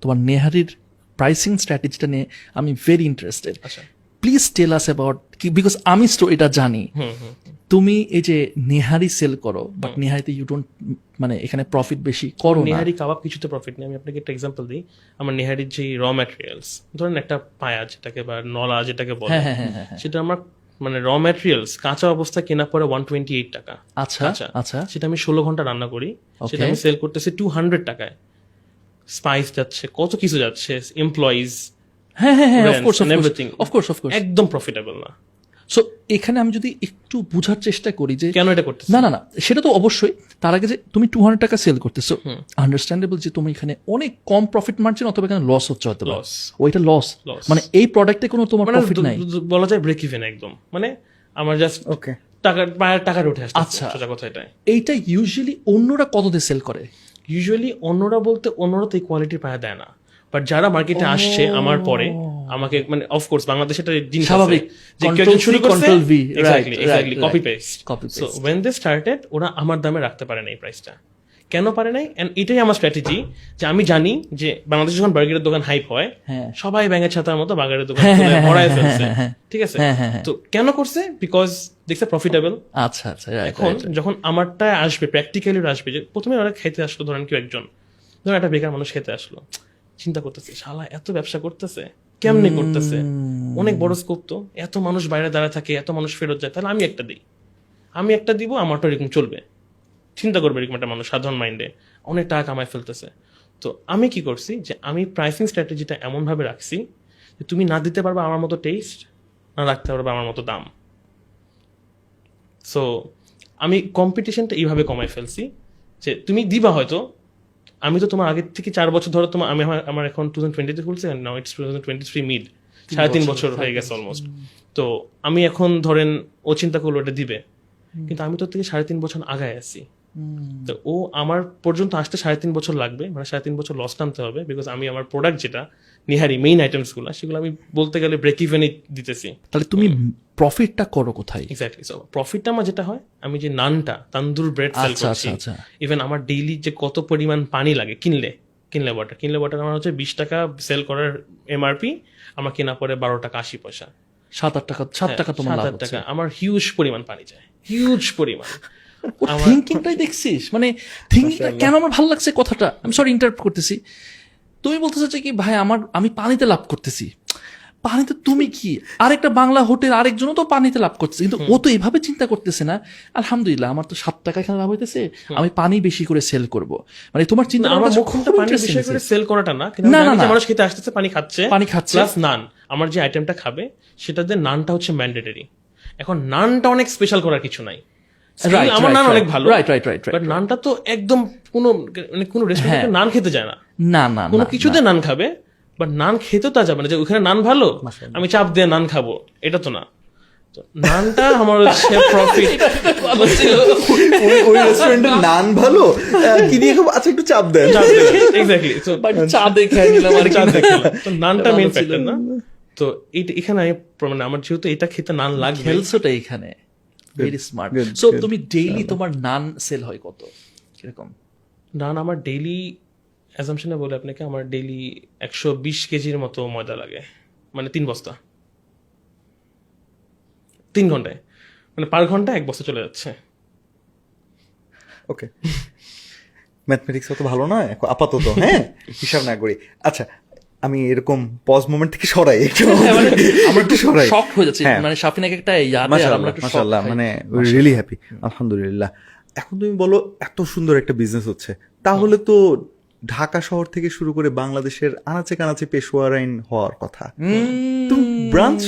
তোমার নেহারির প্রাইসিং স্ট্র্যাটেজিটা নিয়ে আমি ভেরি ইন্টারেস্টেড। আচ্ছা, please tell us about, because আমি স্টোরিটা জানি। তুমি এই যে নেহারি সেল করো, বাট নেহারিতে ইউ ডোন্ট, মানে এখানে প্রফিট বেশি করো না। নেহারি কাবাব কিছুতে প্রফিট নেই। আমি আপনাকে একটা এক্সাম্পল দিই। আমার নেহারির যে র ম্যাটেরিয়ালস, ধরেন একটা পায়া যেটাকে বা নলা যেটাকে বলে, সেটা আমার মানে র ম্যাটেরিয়ালস কাঁচা অবস্থা কেনা পরে 128 টাকা। আচ্ছা আচ্ছা, সেটা আমি 16 ঘন্টা রান্না করি, সেটা আমি সেল করতেছি 200 টাকায়। স্পাইস যাচ্ছে, কত কিছু যাচ্ছে, এমপ্লয়িজ, একদম প্রফিটেবল না। সো এখানে আমি যদি একটু বুঝার চেষ্টা করি যে কেন এটা করতেছে। না না না, সেটা তো অবশ্যই। তার আগে যে তুমি 200 টাকা সেল করতেছো, আন্ডারস্ট্যান্ডেবল যে তুমি এখানে অনেক কম প্রফিট মার্জিন, অথবা এখানে লস হচ্ছে, হয়তো ওইটা লস, মানে এই প্রোডাক্টে কোনো তোমার প্রফিট নাই, বলা যায় ব্রেক ইভেন একদম। মানে আমার জাস্ট ওকে টাকা উঠে আসছে। আচ্ছা, কথা এটাই। এইটা ইউজুয়ালি অন্যরা কত দিয়ে সেল করে? ইউজুয়ালি অন্যরা বলতে অন্যরা তো এই কোয়ালিটির পায়া দেয় না, বাট যারা মার্কেটে আসছে আমার পরে আমাকে, মানে অফকোর্স বাংলাদেশে একটা জিনিস স্বাভাবিক, যে কেউ শুরু করছে exactly copy paste. So when they started, ওরা আমার দামে রাখতে পারে না এই প্রাইসটা। কেন পারে নাই? এন্ড এটাই আমার স্ট্র্যাটেজি, যে আমি জানি যে বাংলাদেশে যখন বার্গারের দোকান হাইপ হয়, সবাই ব্যাঙের ছাতার মতো বার্গারের দোকান ভরায় ফেলছে, ঠিক আছে? তো কেন করছে? বিকজ দেখছে প্রফিটেবল। আচ্ছা আচ্ছা, এখন যখন আমারটা আসবে, প্র্যাকটিক্যালি আসবে, যে প্রথমে ওরা খেতে আসলো, ধরেন কেউ একজন, ধরেন একটা বেকার মানুষ খেতে আসলো, চিন্তা করতেছে শালা এত ব্যবসা করতেছে, কেমনে করতেছে, অনেক বড় স্কোপ তো, এত মানুষ বাইরে দাঁড়ায় থাকে, এত মানুষ ফেরত যায়, তাহলে আমি একটা দিব, আমারটা এরকম চলবে। চিন্তা করবে এরকম একটা মানুষ সাধারণ মাইন্ডে, অনেক টাকা কামায় ফেলতেছে। তো আমি কি করছি, যে আমি প্রাইসিং স্ট্র্যাটেজিটা এমন ভাবে রাখছি যে তুমি না দিতে পারবে আমার মতো টেস্ট, না রাখতে পারবে আমার মতো দাম। সো আমি কম্পিটিশনটা এইভাবে কমাই ফেলছি যে তুমি দিবা হয়তো, আমি তো তোমার আগের থেকে 4 বছর ধরে তোমার, আমি আমার এখন 2020 খুলছে, নাও ইটস 2023 মিড, 3.5 বছর হয়ে গেছে অলমোস্ট। তো আমি এখন ধরেন ও চিন্তা করলো এটা দিবে, কিন্তু আমি তো থেকে 3.5 বছর আগায় আছি। তো ও আমার পর্যন্ত আসতে 3.5 বছর লাগবে, মানে 3.5 বছর লস টানতে হবে, বিকজ আমি আমার প্রোডাক্ট যেটা নিহারি মেইন আইটেমস গুলো, সেগুলো আমি বলতে গেলে ব্রেক ইভেনই দিতেছি। তাহলে তুমি প্রফিটটা করো কোথায়? এক্স্যাক্টলি। সো প্রফিটটা আমার যেটা হয়, আমি যে নানটা তান্দুর ব্রেড সেল করছি, ইভেন আমার ডেইলি যে কত পরিমাণ পানি লাগে কিনলে ওয়াটার আমার হচ্ছে 20 টাকা সেল করার এমআরপি, আমার কেনা পরে 12 টাকা 80 পয়সা, 7 টাকা তোমার লাভ হচ্ছে। টাকা আমার হিউজ পরিমাণ পানি যায়, হিউজ পরিমাণ। থিঙ্কিংটাই দেখছিস, মানে থিঙ্কিংটা কেন আমার ভালো লাগছে কথাটা, আমি সরি ইন্টারাপ্ট করতেছি। তুমি বলতে চাচ্ছ কি ভাই, আমি পানিতে লাভ করতেছি, পানিতে তুমি কি আরেকটা বাংলা হোটেল আরেকজনও তো পানিতে লাভ করতেছে, কিন্তু ও তো এভাবে চিন্তা করতেছে না, আলহামদুলিল্লাহ আমার তো 7 টাকা এখানে লাভ হইতেছে, আমি পানি বেশি করে সেল করব। মানে তোমার চিন্তা, আমার মুখটা পানি বেশি করে সেল করাটা না, কিন্তু মানুষ খেতে আসতেছে, পানি খাচ্ছে প্লাস নান, আমার যে আইটেমটা খাবে সেটাতে নানটা হচ্ছে ম্যান্ডেটরি। এখন নানটা অনেক স্পেশাল করার কিছু নাই, আমার নান অনেক ভালো, বাট নানটা তো একদম কোনো রেস্টুরেন্টে নান খেতে যায় না, কোনো কিছুতে নান খাবে, বাট নান খেতেও তা যাবে না যে ওখানে নান ভালো আমি চাপ দিয়ে নান খাবো, এটা তো না। নানটা আমার হচ্ছে প্রফিট। ওই রেস্টুরেন্টের নান ভালো, কি দিয়ে খাবো, আচ্ছা একটু চাপ দেন, এক্স্যাক্টলি। তো চা দেখে নিলাম আর তো নানটা মেইন ফ্যাক্টর না। তো এখানে মানে আমার যেহেতু এটা খেতে নান লাগে, খেলছোটা এখানে ভেরি স্মার্ট। সো তুমি ডেইলি তোমার নান সেল হয় কত, কিরকম? নান আমার ডেইলি অ্যাজাম্পশনে বলে আপনাকে, আমার ডেইলি 120 কেজির মতো ময়দা লাগে, মানে 3 বস্তা 3 ঘন্টায়, মানে পার ঘন্টা 1 বস্তা চলে যাচ্ছে। ওকে, ম্যাথমেটিক্স অত ভালো নয় আপাতত, হ্যাঁ হিসাব না করি। আচ্ছা, আমি এরকম পজ মোমেন্ট থেকে সরাই একটু, আমরা একটু সরাই, শক হয়ে যাচ্ছে, মানে শাফিনাকে একটা মাশাআল্লাহ, মানে রিয়েলি হ্যাপি, আলহামদুলিল্লাহ। এখন তুমি বলো এত সুন্দর একটা বিজনেস হচ্ছে, তাহলে তো ঢাকা শহর থেকে শুরু করে বাংলাদেশের আনাচে কানাচে পেশোয়ারাইন হওয়ার কথা, তুমি ব্রাঞ্চ